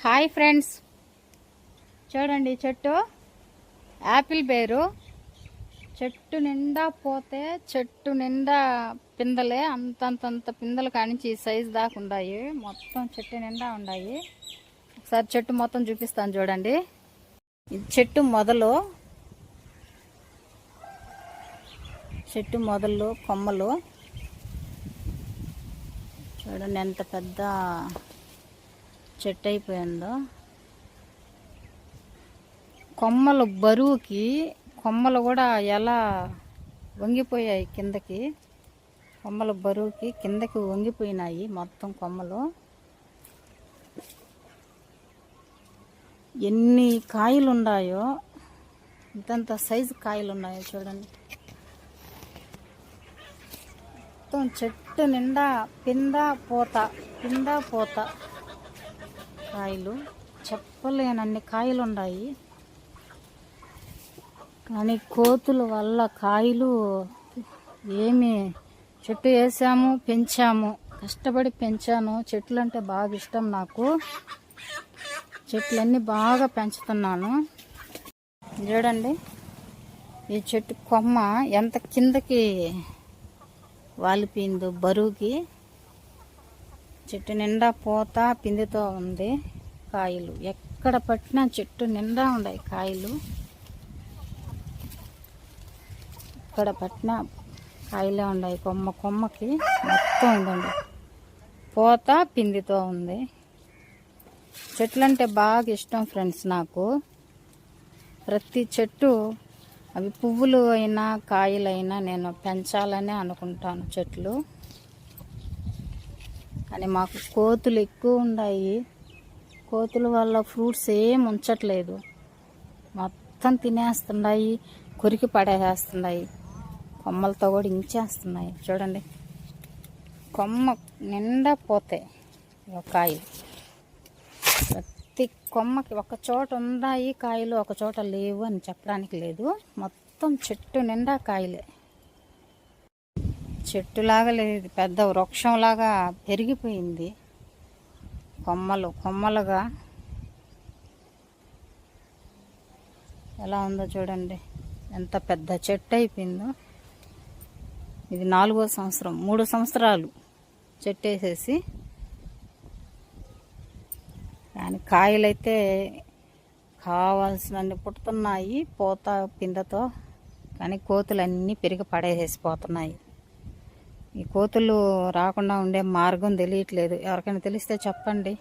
Hi friends, చూడండి చెట్టు Apple బేరు. చెట్టు నిండా పోతే చెట్టు నిండా పిందలే, అంతంతంత పిందలు కానించి ఈ సైజు దాకా ఉన్నాయి. మొత్తం చెట్టు నిండా ఉన్నాయి. ఒకసారి చెట్టు మొత్తం చూపిస్తాను చూడండి. ఇది చెట్టు మొదలు కొమ్మలు చూడండి ఎంత పెద్ద చెట్టు అయిపోయిందో. కొమ్మలు బరువుకి కొమ్మలు కూడా ఎలా వంగిపోయాయి కిందకి. కొమ్మల బరువుకి కిందకి వంగిపోయినాయి మొత్తం కొమ్మలు. ఎన్ని కాయలు ఉన్నాయో, ఇంతంత సైజు కాయలు ఉన్నాయో చూడండి. మొత్తం చెట్టు నిండా పింద పోత కాయలు. చెప్పలేనన్ని కాయలు ఉన్నాయి. కానీ కోతుల వల్ల కాయలు ఏమి, చెట్టు వేసాము, పెంచాము, కష్టపడి పెంచాను. చెట్లు అంటే బాగా ఇష్టం నాకు. చెట్లన్నీ బాగా పెంచుతున్నాను. చూడండి ఈ చెట్టు కొమ్మ ఎంత కిందకి వాలిపోయిందో బరువుకి. చెట్టు నిండా పోత పిండితో ఉంది. కాయలు ఎక్కడ పట్టినా చెట్టు నిండా ఉన్నాయి కాయలు. ఎక్కడ పట్టినా కాయలే ఉన్నాయి. కొమ్మకి మొత్తం ఉందండి, పోత పిండితో ఉంది. చెట్లంటే బాగా ఇష్టం ఫ్రెండ్స్ నాకు. ప్రతి చెట్టు, అవి పువ్వులు అయినా కాయలైనా నేను పెంచాలని అనుకుంటాను చెట్లు. కానీ మాకు కోతులు ఎక్కువ ఉన్నాయి. కోతుల వల్ల ఫ్రూట్స్ ఏం ఉంచట్లేదు. మొత్తం తినేస్తున్నాయి, కొరికి పడేసేస్తున్నాయి. కొమ్మలతో కూడా ఇంచేస్తున్నాయి. చూడండి కొమ్మ నిండా పోతాయి కాయలు. ప్రతి కొమ్మకి ఒక చోట ఉన్నాయి కాయలు, ఒక చోట లేవు అని చెప్పడానికి లేదు. మొత్తం చెట్టు నిండా కాయలే. చెట్టులాగా లేదు, పెద్ద వృక్షంలాగా పెరిగిపోయింది. కొమ్మలుగా ఎలా ఉందో చూడండి. ఎంత పెద్ద చెట్టు అయిపోయిందో. ఇది 4వ సంవత్సరం, 3 సంవత్సరాలు చెట్టు వేసేసి. కానీ కాయలైతే కావాల్సినన్ని పుట్టుతున్నాయి పోత పిందతో. కానీ కోతులు అన్నీ పెరిగి పడేసేసిపోతున్నాయి. ఈ కోతులు రాకుండా ఉండే మార్గం తెలియట్లేదు. ఎవరికైనా తెలిస్తే చెప్పండి.